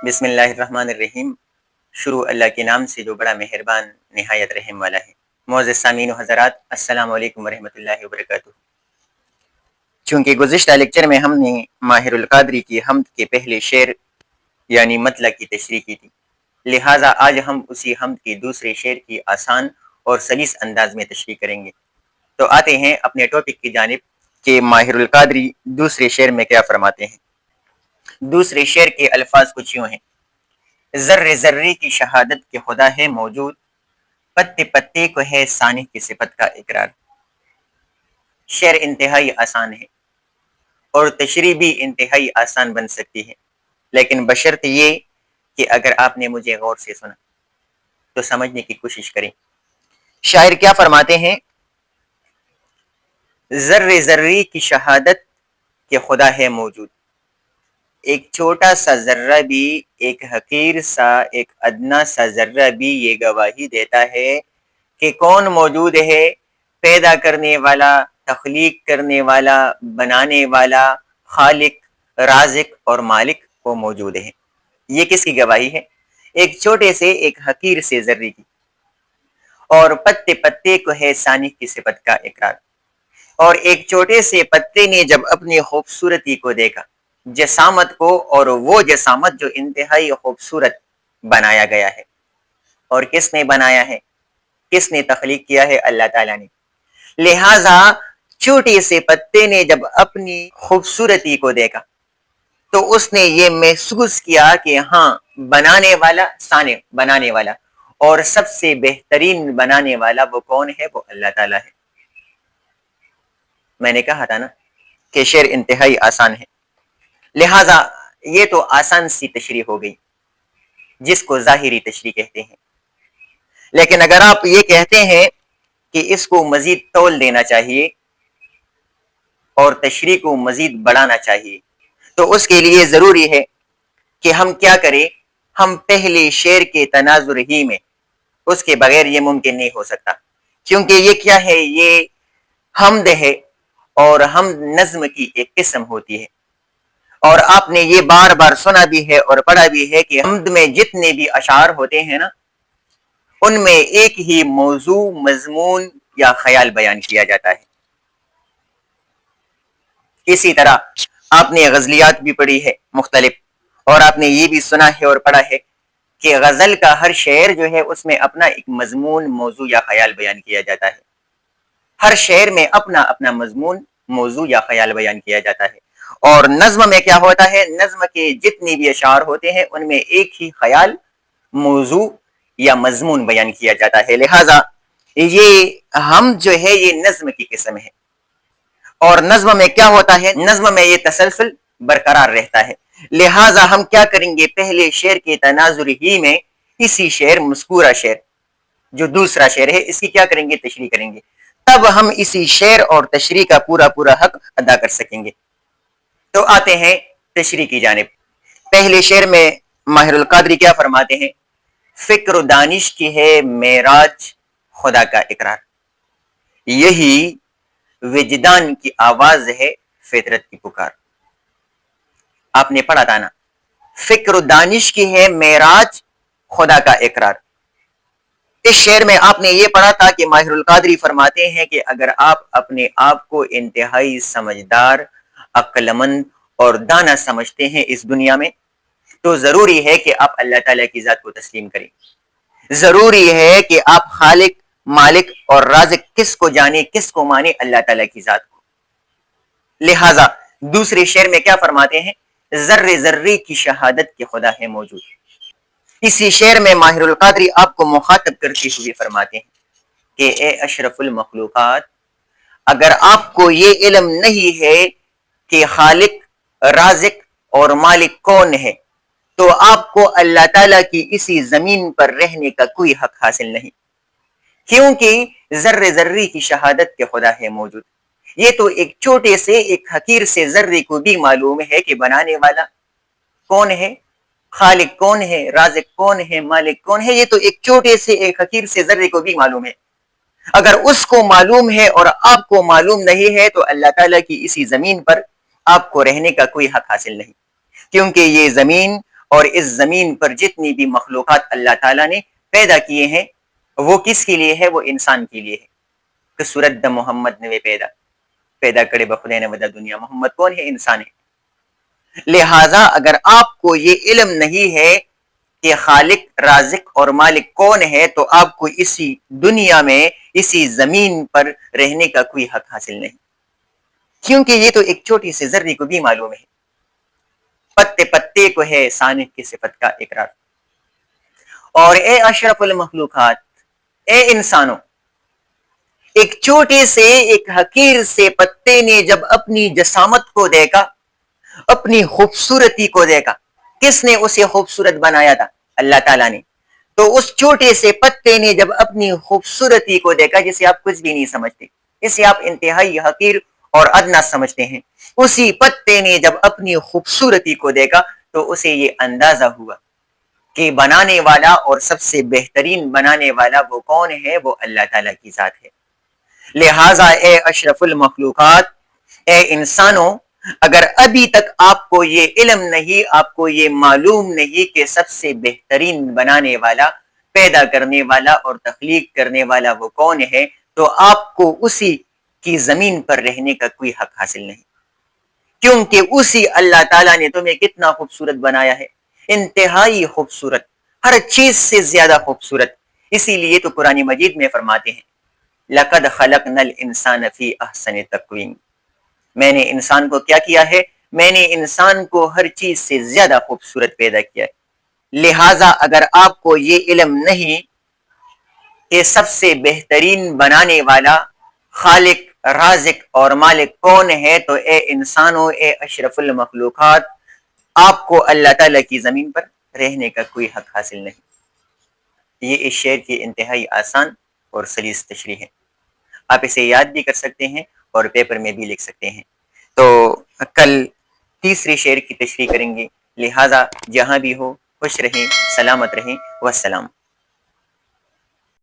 بسم اللہ الرحمن الرحیم۔ شروع اللہ کے نام سے جو بڑا مہربان نہایت رحم والا ہے۔ معزز سامعین و حضرات، السلام علیکم ورحمۃ اللہ وبرکاتہ۔ چونکہ گزشتہ لیکچر میں ہم نے ماہر القادری کی حمد کے پہلے شعر یعنی مطلع کی تشریح کی تھی، لہٰذا آج ہم اسی حمد کے دوسرے شعر کی آسان اور سلیس انداز میں تشریح کریں گے۔ تو آتے ہیں اپنے ٹاپک کی جانب کہ ماہر القادری دوسرے شعر میں کیا فرماتے ہیں۔ دوسرے شعر کے الفاظ کچھ یوں ہیں: ذرے ذرے کی شہادت کے خدا ہے موجود، پتے پتے کو ہے ثانی کی صفت کا اقرار۔ شعر انتہائی آسان ہے اور تشریح بھی انتہائی آسان بن سکتی ہے، لیکن بشرط یہ کہ اگر آپ نے مجھے غور سے سنا تو سمجھنے کی کوشش کریں۔ شاعر کیا فرماتے ہیں؟ ذرے ذرے کی شہادت کہ خدا ہے موجود، ایک چھوٹا سا ذرہ بھی، ایک حقیر سا، ایک ادنا سا ذرہ بھی یہ گواہی دیتا ہے کہ کون موجود ہے، پیدا کرنے والا، تخلیق کرنے والا، بنانے والا، خالق، رازق اور مالک وہ موجود ہے۔ یہ کس کی گواہی ہے؟ ایک چھوٹے سے، ایک حقیر سے ذرے کی، اور پتے پتے کو ہے ثانی کی صفت کا اقرار۔ اور ایک چھوٹے سے پتے نے جب اپنی خوبصورتی کو دیکھا، جسامت کو، اور وہ جسامت جو انتہائی خوبصورت بنایا گیا ہے، اور کس نے بنایا ہے؟ کس نے تخلیق کیا ہے؟ اللہ تعالیٰ نے۔ لہٰذا چھوٹے سے پتے نے جب اپنی خوبصورتی کو دیکھا تو اس نے یہ محسوس کیا کہ ہاں، بنانے والا، صانع، بنانے والا، اور سب سے بہترین بنانے والا وہ کون ہے؟ وہ اللہ تعالیٰ ہے۔ میں نے کہا تھا نا کہ شعر انتہائی آسان ہے، لہٰذا یہ تو آسان سی تشریح ہو گئی جس کو ظاہری تشریح کہتے ہیں۔ لیکن اگر آپ یہ کہتے ہیں کہ اس کو مزید تول دینا چاہیے اور تشریح کو مزید بڑھانا چاہیے، تو اس کے لیے ضروری ہے کہ ہم کیا کریں؟ ہم پہلے شعر کے تناظر ہی میں، اس کے بغیر یہ ممکن نہیں ہو سکتا، کیونکہ یہ کیا ہے؟ یہ حمد ہے، اور حمد نظم کی ایک قسم ہوتی ہے، اور آپ نے یہ بار بار سنا بھی ہے اور پڑھا بھی ہے کہ حمد میں جتنے بھی اشعار ہوتے ہیں نا، ان میں ایک ہی موضوع، مضمون یا خیال بیان کیا جاتا ہے۔ اسی طرح آپ نے غزلیات بھی پڑھی ہے مختلف، اور آپ نے یہ بھی سنا ہے اور پڑھا ہے کہ غزل کا ہر شعر جو ہے اس میں اپنا ایک مضمون، موضوع یا خیال بیان کیا جاتا ہے۔ ہر شعر میں اپنا اپنا مضمون، موضوع یا خیال بیان کیا جاتا ہے۔ اور نظم میں کیا ہوتا ہے؟ نظم کے جتنے بھی اشعار ہوتے ہیں ان میں ایک ہی خیال، موضوع یا مضمون بیان کیا جاتا ہے۔ لہٰذا یہ ہم جو ہے یہ نظم کی قسم ہے، اور نظم میں کیا ہوتا ہے؟ نظم میں یہ تسلسل برقرار رہتا ہے۔ لہٰذا ہم کیا کریں گے؟ پہلے شعر کے تناظر ہی میں اسی شعر، مذکورہ شعر جو دوسرا شعر ہے، اس کی کیا کریں گے؟ تشریح کریں گے، تب ہم اسی شعر اور تشریح کا پورا پورا حق ادا کر سکیں گے۔ تو آتے ہیں تشریح کی جانب۔ پہلے شعر میں ماہر القادری کیا فرماتے ہیں؟ فکر و دانش کی ہے معراج خدا کا اقرار، یہی وجدان کی آواز ہے فطرت کی پکار۔ آپ نے پڑھا تھا نا، فکر و دانش کی ہے معراج خدا کا اقرار۔ اس شعر میں آپ نے یہ پڑھا تھا کہ ماہر القادری فرماتے ہیں کہ اگر آپ اپنے آپ کو انتہائی سمجھدار، عقل مند اور دانا سمجھتے ہیں اس دنیا میں، تو ضروری ہے کہ آپ اللہ تعالیٰ کی ذات کو تسلیم کریں۔ ضروری ہے کہ آپ خالق، مالک اور رازق کس کو جانے، کس کو مانے؟ اللہ تعالیٰ کی ذات کو۔ لہٰذا دوسرے شعر میں کیا فرماتے ہیں؟ ذرے ذرے کی شہادت کے خدا ہے موجود۔ اسی شعر میں ماہر القادری آپ کو مخاطب کرتے ہوئے فرماتے ہیں کہ اے اشرف المخلوقات، اگر آپ کو یہ علم نہیں ہے کہ خالق، رازق اور مالک کون ہے، تو آپ کو اللہ تعالیٰ کی اسی زمین پر رہنے کا کوئی حق حاصل نہیں، کیونکہ ذرے ذرے کی شہادت کے خدا ہے موجود۔ یہ تو ایک چھوٹے سے، ایک حقیر سے ذرے کو بھی معلوم ہے کہ بنانے والا کون ہے، خالق کون ہے، رازق کون ہے، مالک کون ہے۔ یہ تو ایک چھوٹے سے، ایک حقیر سے ذرے کو بھی معلوم ہے۔ اگر اس کو معلوم ہے اور آپ کو معلوم نہیں ہے تو اللہ تعالیٰ کی اسی زمین پر آپ کو رہنے کا کوئی حق حاصل نہیں، کیونکہ یہ زمین اور اس زمین پر جتنی بھی مخلوقات اللہ تعالیٰ نے پیدا کیے ہیں وہ کس کے لیے ہے؟ وہ انسان کے لیے ہے کہ صورت دا محمد نے پیدا کرے بخدے نے ودا دنیا. محمد کون ہے؟ انسان ہے. لہٰذا اگر آپ کو یہ علم نہیں ہے کہ خالق رازق اور مالک کون ہے تو آپ کو اسی دنیا میں اسی زمین پر رہنے کا کوئی حق حاصل نہیں، کیونکہ یہ تو ایک چھوٹی سی ذرے کو بھی معلوم ہے، پتے پتے کو ہے سانق کی صفت کا اقرار. اور اے اشرف المخلوقات، اے انسانوں، ایک چھوٹے سے ایک حقیر سے پتے نے جب اپنی جسامت کو دیکھا، اپنی خوبصورتی کو دیکھا، کس نے اسے خوبصورت بنایا تھا؟ اللہ تعالیٰ نے. تو اس چھوٹے سے پتے نے جب اپنی خوبصورتی کو دیکھا، جسے آپ کچھ بھی نہیں سمجھتے، اسے آپ انتہائی حقیر اور ادنا سمجھتے ہیں، اسی پتے نے جب اپنی خوبصورتی کو دیکھا تو اسے یہ اندازہ ہوا کہ بنانے والا اور سب سے بہترین بنانے والا وہ کون ہے؟ وہ اللہ تعالیٰ کی ذات ہے. لہٰذا اے اشرف المخلوقات، اے انسانوں، اگر ابھی تک آپ کو یہ علم نہیں، آپ کو یہ معلوم نہیں کہ سب سے بہترین بنانے والا، پیدا کرنے والا اور تخلیق کرنے والا وہ کون ہے، تو آپ کو اسی کی زمین پر رہنے کا کوئی حق حاصل نہیں، کیونکہ اسی اللہ تعالیٰ نے تمہیں کتنا خوبصورت بنایا ہے، انتہائی خوبصورت، ہر چیز سے زیادہ خوبصورت. اسی لیے تو قرآن مجید میں فرماتے ہیں لَقَدْ خَلَقْنَا الْإِنسَانَ فِي أَحْسَنِ تَقْوِيمٍ، میں نے انسان کو کیا کیا ہے؟ میں نے انسان کو ہر چیز سے زیادہ خوبصورت پیدا کیا ہے. لہٰذا اگر آپ کو یہ علم نہیں کہ سب سے بہترین بنانے والا خالق رازق اور مالک کون ہے، تو اے انسانوں، اے اشرف المخلوقات، آپ کو اللہ تعالیٰ کی زمین پر رہنے کا کوئی حق حاصل نہیں. یہ اس شعر کی انتہائی آسان اور سلیس تشریح ہے. آپ اسے یاد بھی کر سکتے ہیں اور پیپر میں بھی لکھ سکتے ہیں. تو کل تیسری شعر کی تشریح کریں گے. لہٰذا جہاں بھی ہو خوش رہیں، سلامت رہیں، والسلام.